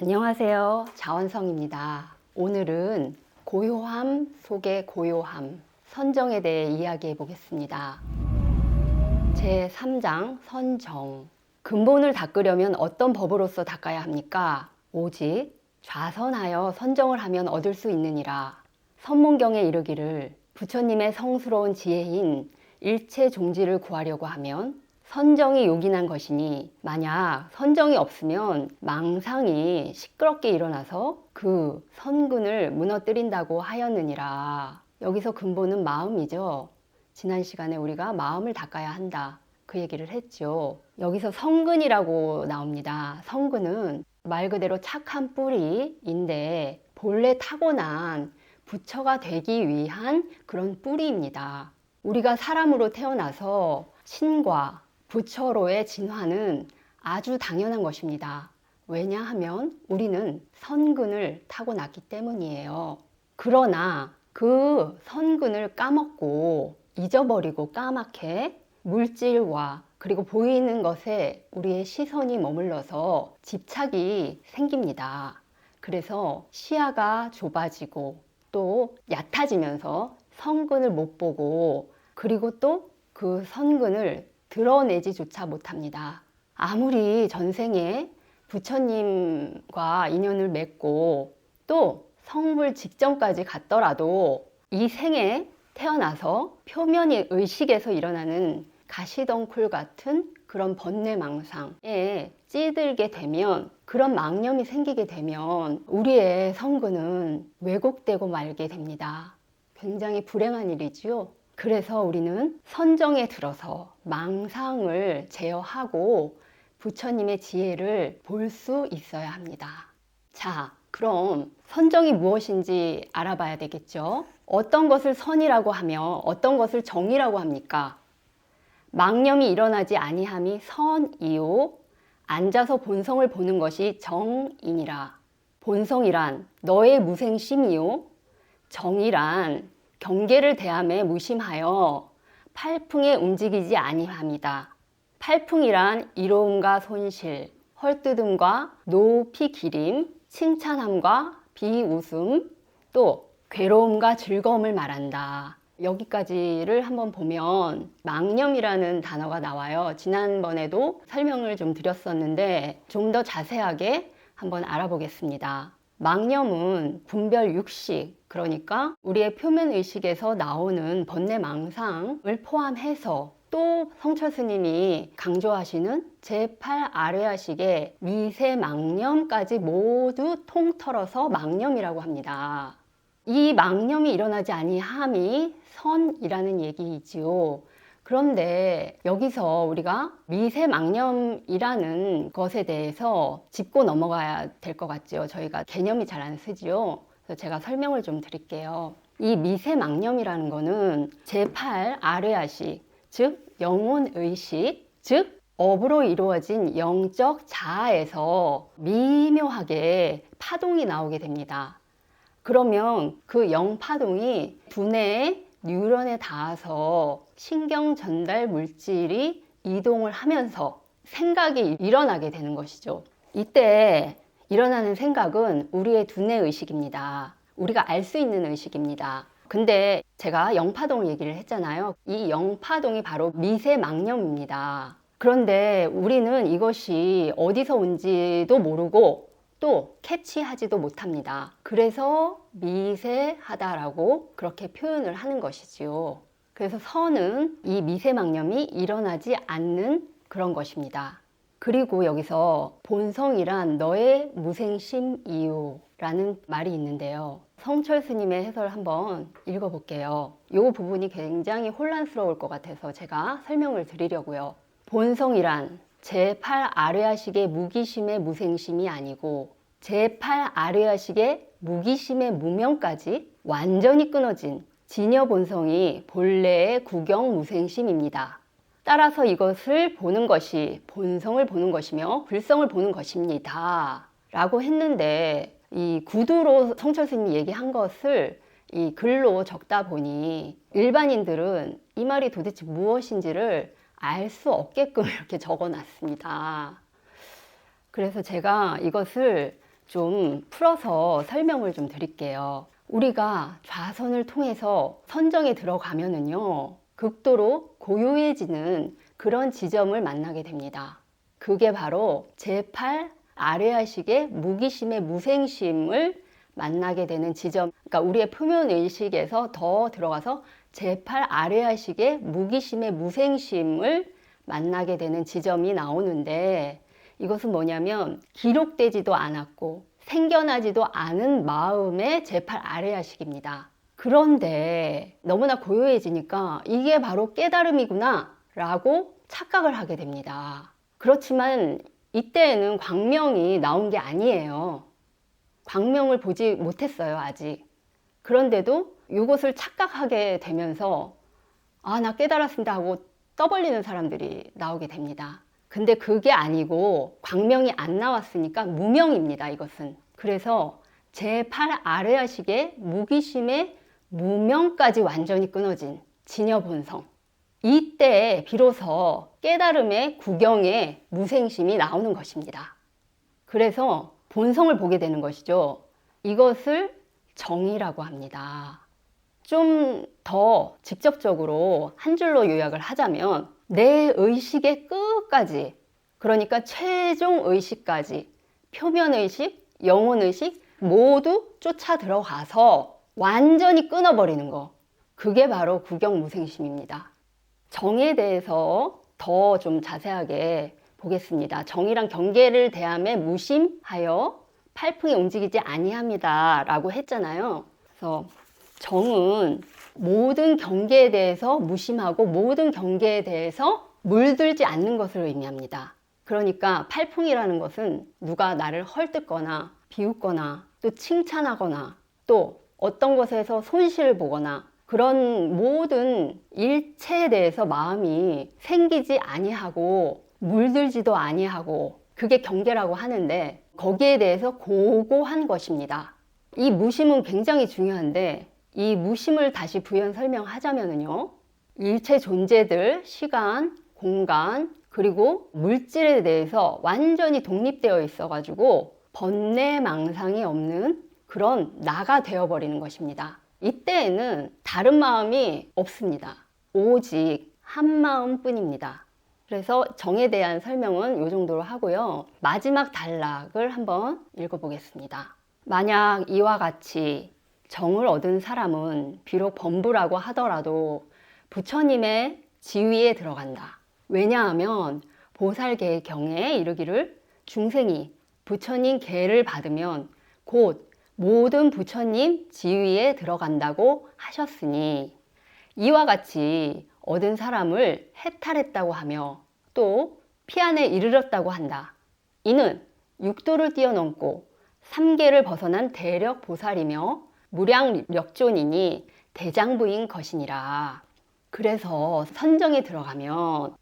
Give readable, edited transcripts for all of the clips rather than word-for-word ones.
안녕하세요. 자원성입니다. 오늘은 고요함 속의 고요함, 선정에 대해 이야기해 보겠습니다. 제3장 선정. 근본을 닦으려면 어떤 법으로서 닦아야 합니까? 오직 좌선하여 선정을 하면 얻을 수 있느니라. 선문경에 이르기를 부처님의 성스러운 지혜인 일체 종지를 구하려고 하면 선정이 요긴한 것이니 만약 선정이 없으면 망상이 시끄럽게 일어나서 그 선근을 무너뜨린다고 하였느니라. 여기서 근본은 마음이죠. 지난 시간에 우리가 마음을 닦아야 한다, 그 얘기를 했죠. 여기서 성근이라고 나옵니다. 성근은 말 그대로 착한 뿌리인데 본래 타고난 부처가 되기 위한 그런 뿌리입니다. 우리가 사람으로 태어나서 신과 부처로의 진화는 아주 당연한 것입니다. 왜냐하면 우리는 선근을 타고났기 때문이에요. 그러나 그 선근을 까먹고 잊어버리고 까맣게 물질과 그리고 보이는 것에 우리의 시선이 머물러서 집착이 생깁니다. 그래서 시야가 좁아지고 또 얕아지면서 선근을 못 보고, 그리고 또 그 선근을 드러내지조차 못합니다. 아무리 전생에 부처님과 인연을 맺고 또 성불 직전까지 갔더라도 이 생에 태어나서 표면의 의식에서 일어나는 가시덩굴 같은 그런 번뇌망상에 찌들게 되면, 그런 망념이 생기게 되면 우리의 성근은 왜곡되고 말게 됩니다. 굉장히 불행한 일이지요. 그래서 우리는 선정에 들어서 망상을 제어하고 부처님의 지혜를 볼 수 있어야 합니다. 자, 그럼 선정이 무엇인지 알아봐야 되겠죠. 어떤 것을 선이라고 하며 어떤 것을 정이라고 합니까? 망념이 일어나지 아니함이 선이요, 앉아서 본성을 보는 것이 정이니라. 본성이란 너의 무생심이요, 정이란 경계를 대함에 무심하여 팔풍에 움직이지 아니함이다. 팔풍이란 이로움과 손실, 헐뜯음과 높이 기림, 칭찬함과 비웃음, 또 괴로움과 즐거움을 말한다. 여기까지를 한번 보면 망념이라는 단어가 나와요. 지난번에도 설명을 좀 드렸었는데 좀 더 자세하게 한번 알아보겠습니다. 망념은 분별 육식, 그러니까 우리의 표면의식에서 나오는 번뇌망상을 포함해서 또 성철 스님이 강조하시는 제8 아뢰아식의 미세망념까지 모두 통틀어서 망념이라고 합니다. 이 망념이 일어나지 아니함이 선이라는 얘기이지요. 그런데 여기서 우리가 미세망념이라는 것에 대해서 짚고 넘어가야 될 것 같죠. 저희가 개념이 잘 안 쓰지요. 그래서 제가 설명을 좀 드릴게요. 이 미세망념이라는 거는 제8 아뢰아식, 즉 영혼의식, 즉 업으로 이루어진 영적 자아에서 미묘하게 파동이 나오게 됩니다. 그러면 그 영파동이 두뇌의 뉴런에 닿아서 신경 전달 물질이 이동을 하면서 생각이 일어나게 되는 것이죠. 이때 일어나는 생각은 우리의 두뇌 의식입니다. 우리가 알 수 있는 의식입니다. 근데 제가 영파동을 얘기를 했잖아요. 이 영파동이 바로 미세망념입니다. 그런데 우리는 이것이 어디서 온지도 모르고 또 캐치하지도 못합니다. 그래서 미세하다라고 그렇게 표현을 하는 것이지요. 그래서 선은 이 미세망념이 일어나지 않는 그런 것입니다. 그리고 여기서 본성이란 너의 무생심이요 라는 말이 있는데요. 성철 스님의 해설을 한번 읽어볼게요. 이 부분이 굉장히 혼란스러울 것 같아서 제가 설명을 드리려고요. 본성이란 제8 아뢰아식의 무기심의 무생심이 아니고 제8 아뢰아식의 무기심의 무명까지 완전히 끊어진 진여 본성이 본래의 구경 무생심입니다. 따라서 이것을 보는 것이 본성을 보는 것이며 불성을 보는 것입니다 라고 했는데, 이 구두로 성철 스님이 얘기한 것을 이 글로 적다 보니 일반인들은 이 말이 도대체 무엇인지를 알 수 없게끔 이렇게 적어 놨습니다. 그래서 제가 이것을 좀 풀어서 설명을 좀 드릴게요. 우리가 좌선을 통해서 선정에 들어가면은요, 극도로 고요해지는 그런 지점을 만나게 됩니다. 그게 바로 제8 아뢰아식의 무기심의 무생심을 만나게 되는 지점, 그러니까 우리의 표면의식에서 더 들어가서 제8 아뢰아식의 무기심의 무생심을 만나게 되는 지점이 나오는데, 이것은 뭐냐면 기록되지도 않았고 생겨나지도 않은 마음의 제8 아뢰아식입니다. 그런데 너무나 고요해지니까 이게 바로 깨달음이구나 라고 착각을 하게 됩니다. 그렇지만 이때에는 광명이 나온 게 아니에요. 광명을 보지 못했어요, 아직. 그런데도 이것을 착각하게 되면서 아, 나 깨달았습니다 하고 떠벌리는 사람들이 나오게 됩니다. 근데 그게 아니고 광명이 안 나왔으니까 무명입니다, 이것은. 그래서 제8 아뢰아식의 무기심의 무명까지 완전히 끊어진 진여본성. 이때 비로소 깨달음의 구경의 무생심이 나오는 것입니다. 그래서 본성을 보게 되는 것이죠. 이것을 정의라고 합니다. 좀 더 직접적으로 한 줄로 요약을 하자면 내 의식의 끝까지, 그러니까 최종 의식까지, 표면의식, 영혼의식 모두 쫓아 들어가서 완전히 끊어버리는 거. 그게 바로 구경무생심입니다. 정에 대해서 더 좀 자세하게 보겠습니다. 정이란 경계를 대함에 무심하여 팔풍이 움직이지 아니합니다 라고 했잖아요. 그래서 정은 모든 경계에 대해서 무심하고 모든 경계에 대해서 물들지 않는 것을 의미합니다. 그러니까 팔풍이라는 것은 누가 나를 헐뜯거나 비웃거나 또 칭찬하거나 또 어떤 것에서 손실을 보거나 그런 모든 일체에 대해서 마음이 생기지 아니하고 물들지도 아니하고, 그게 경계라고 하는데 거기에 대해서 고고한 것입니다. 이 무심은 굉장히 중요한데, 이 무심을 다시 부연 설명하자면요, 일체 존재들, 시간, 공간, 그리고 물질에 대해서 완전히 독립되어 있어 가지고 번뇌망상이 없는 그런 나가 되어버리는 것입니다. 이때에는 다른 마음이 없습니다. 오직 한 마음 뿐입니다. 그래서 정에 대한 설명은 이 정도로 하고요. 마지막 단락을 한번 읽어보겠습니다. 만약 이와 같이 정을 얻은 사람은 비록 범부라고 하더라도 부처님의 지위에 들어간다. 왜냐하면 보살계의 경에 이르기를 중생이 부처님 계를 받으면 곧 모든 부처님 지위에 들어간다고 하셨으니, 이와 같이 얻은 사람을 해탈했다고 하며 또 피안에 이르렀다고 한다. 이는 육도를 뛰어넘고 삼계를 벗어난 대력 보살이며 무량력존이니 대장부인 것이니라. 그래서 선정에 들어가면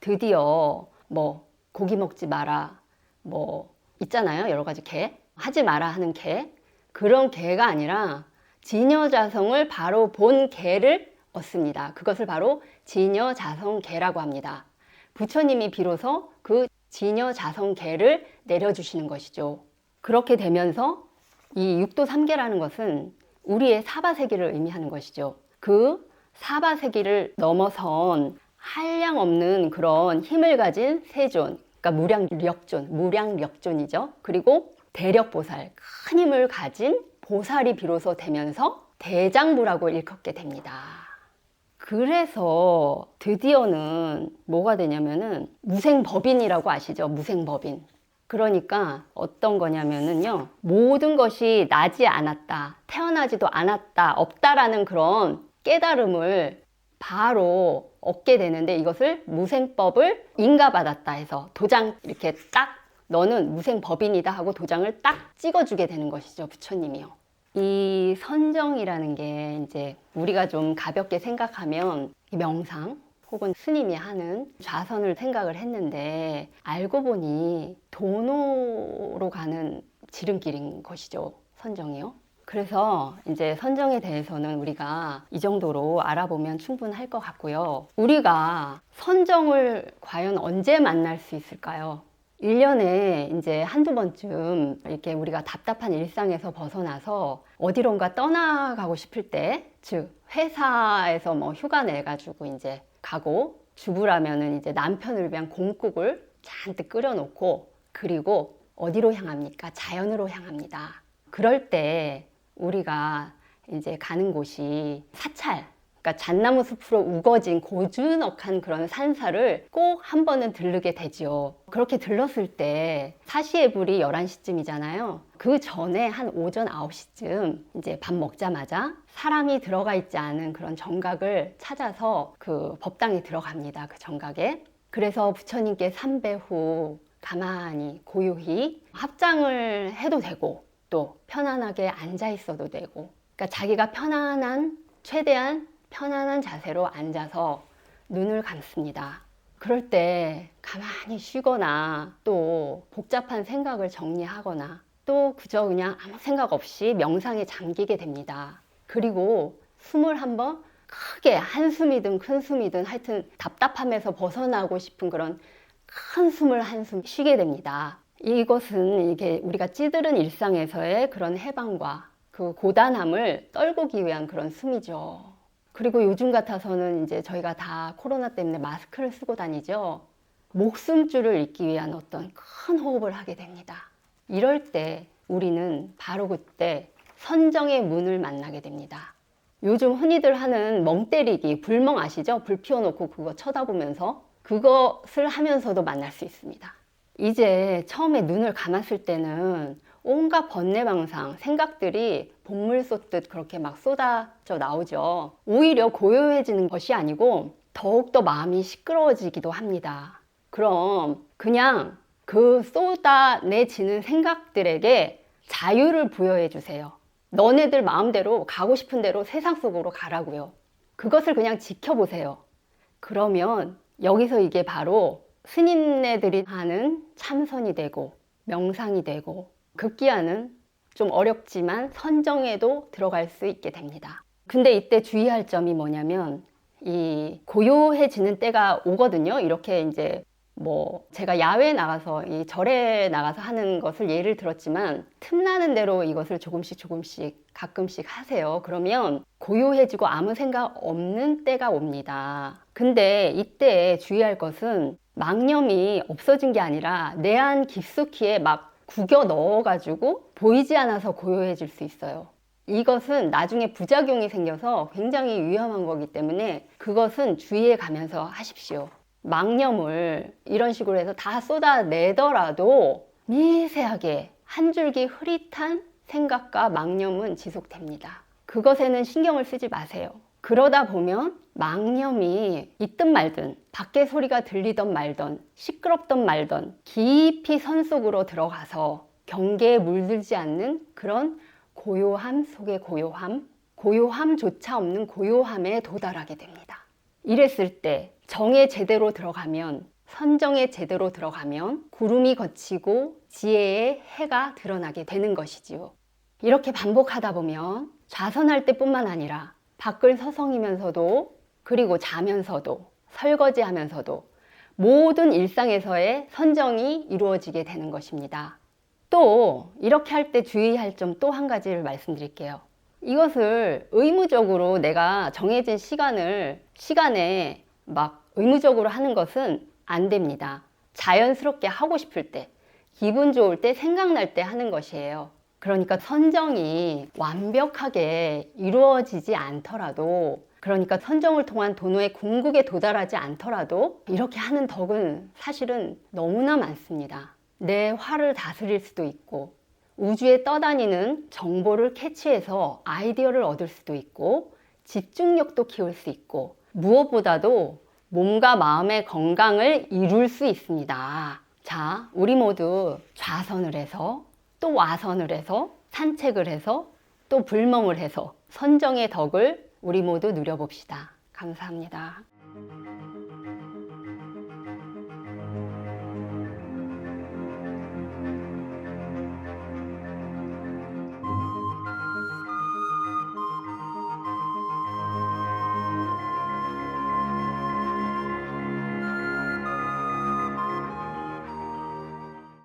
드디어 뭐 고기 먹지 마라, 뭐 있잖아요, 여러 가지 개, 하지 마라 하는 개, 그런 개가 아니라 진여자성을 바로 본 개를 얻습니다. 그것을 바로 진여자성계라고 합니다. 부처님이 비로소 그 진여자성계를 내려주시는 것이죠. 그렇게 되면서 이 육도 삼계라는 것은 우리의 사바세계를 의미하는 것이죠. 그 사바세계를 넘어선 한량없는 그런 힘을 가진 세존, 그러니까 무량력존이죠. 그리고 대력보살, 큰 힘을 가진 보살이 비로소 되면서 대장부라고 일컫게 됩니다. 그래서 드디어는 뭐가 되냐면은 무생법인이라고 아시죠? 무생법인. 그러니까 어떤 거냐면은요, 모든 것이 나지 않았다, 태어나지도 않았다, 없다라는 그런 깨달음을 바로 얻게 되는데, 이것을 무생법을 인가받았다 해서 도장 이렇게 딱, 너는 무생법인이다 하고 도장을 딱 찍어주게 되는 것이죠, 부처님이요. 이 선정이라는 게 이제 우리가 좀 가볍게 생각하면 명상 혹은 스님이 하는 좌선을 생각을 했는데, 알고 보니 도노로 가는 지름길인 것이죠, 선정이요. 그래서 이제 선정에 대해서는 우리가 이 정도로 알아보면 충분할 것 같고요. 우리가 선정을 과연 언제 만날 수 있을까요? 1년에 이제 한두 번쯤 이렇게 우리가 답답한 일상에서 벗어나서 어디론가 떠나가고 싶을 때, 즉 회사에서 뭐 휴가 내가지고 이제 가고, 주부라면은 이제 남편을 위한 곰국을 잔뜩 끓여놓고, 그리고 어디로 향합니까? 자연으로 향합니다. 그럴 때 우리가 이제 가는 곳이 사찰, 그러니까 잣나무 숲으로 우거진 고즈넉한 그런 산사를 꼭 한 번은 들르게 되지요. 그렇게 들렀을 때 사시애불이 11시쯤이잖아요. 그 전에 한 오전 9시쯤 이제 밥 먹자마자 사람이 들어가 있지 않은 그런 정각을 찾아서 그 법당에 들어갑니다. 그 정각에. 그래서 부처님께 삼배 후 가만히 고요히 합장을 해도 되고, 또 편안하게 앉아 있어도 되고, 그러니까 자기가 최대한 편안한 자세로 앉아서 눈을 감습니다. 그럴 때 가만히 쉬거나 또 복잡한 생각을 정리하거나 또 그저 그냥 아무 생각 없이 명상에 잠기게 됩니다. 그리고 숨을 한번 크게, 한숨이든 큰숨이든 하여튼 답답함에서 벗어나고 싶은 그런 큰 숨을 한숨 쉬게 됩니다. 이것은 이게 우리가 찌들은 일상에서의 그런 해방과 그 고단함을 떨구기 위한 그런 숨이죠. 그리고 요즘 같아서는 이제 저희가 다 코로나 때문에 마스크를 쓰고 다니죠. 목숨줄을 잇기 위한 어떤 큰 호흡을 하게 됩니다. 이럴 때 우리는 바로 그때 선정의 문을 만나게 됩니다. 요즘 흔히들 하는 멍 때리기, 불멍 아시죠? 불 피워놓고 그거 쳐다보면서, 그것을 하면서도 만날 수 있습니다. 이제 처음에 눈을 감았을 때는 온갖 번뇌방상, 생각들이 본물 쏟듯 그렇게 막 쏟아져 나오죠. 오히려 고요해지는 것이 아니고 더욱더 마음이 시끄러워지기도 합니다. 그럼 그냥 그 쏟아내지는 생각들에게 자유를 부여해 주세요. 너네들 마음대로 가고 싶은 대로 세상 속으로 가라고요. 그것을 그냥 지켜보세요. 그러면 여기서 이게 바로 스님네들이 하는 참선이 되고 명상이 되고, 급기야는 좀 어렵지만 선정에도 들어갈 수 있게 됩니다. 근데 이때 주의할 점이 뭐냐면, 이 고요해지는 때가 오거든요. 이렇게 이제 뭐 제가 야외에 나가서 이 절에 나가서 하는 것을 예를 들었지만, 틈나는 대로 이것을 조금씩 가끔씩 하세요. 그러면 고요해지고 아무 생각 없는 때가 옵니다. 근데 이때 주의할 것은 망념이 없어진 게 아니라 내 안 깊숙이에 막 구겨 넣어가지고 보이지 않아서 고요해질 수 있어요. 이것은 나중에 부작용이 생겨서 굉장히 위험한 거기 때문에 그것은 주의해 가면서 하십시오. 망념을 이런 식으로 해서 다 쏟아내더라도 미세하게 한 줄기 흐릿한 생각과 망념은 지속됩니다. 그것에는 신경을 쓰지 마세요. 그러다 보면 망념이 있든 말든, 밖에 소리가 들리던 말던, 시끄럽던 말던 깊이 선 속으로 들어가서 경계에 물들지 않는 그런 고요함 속의 고요함, 고요함조차 없는 고요함에 도달하게 됩니다. 이랬을 때 정에 제대로 들어가면, 선정에 제대로 들어가면 구름이 걷히고 지혜의 해가 드러나게 되는 것이지요. 이렇게 반복하다 보면 좌선할 때뿐만 아니라 밖을 서성이면서도, 그리고 자면서도, 설거지하면서도 모든 일상에서의 선정이 이루어지게 되는 것입니다. 또 이렇게 할 때 주의할 점 또 한 가지를 말씀드릴게요. 이것을 의무적으로 내가 정해진 시간에 막 의무적으로 하는 것은 안 됩니다. 자연스럽게 하고 싶을 때, 기분 좋을 때, 생각날 때 하는 것이에요. 그러니까 선정이 완벽하게 이루어지지 않더라도, 그러니까 선정을 통한 도노의 궁극에 도달하지 않더라도 이렇게 하는 덕은 사실은 너무나 많습니다. 내 화를 다스릴 수도 있고, 우주에 떠다니는 정보를 캐치해서 아이디어를 얻을 수도 있고, 집중력도 키울 수 있고, 무엇보다도 몸과 마음의 건강을 이룰 수 있습니다. 자, 우리 모두 좌선을 해서, 또 와선을 해서, 산책을 해서, 또 불멍을 해서 선정의 덕을 우리 모두 누려봅시다. 감사합니다.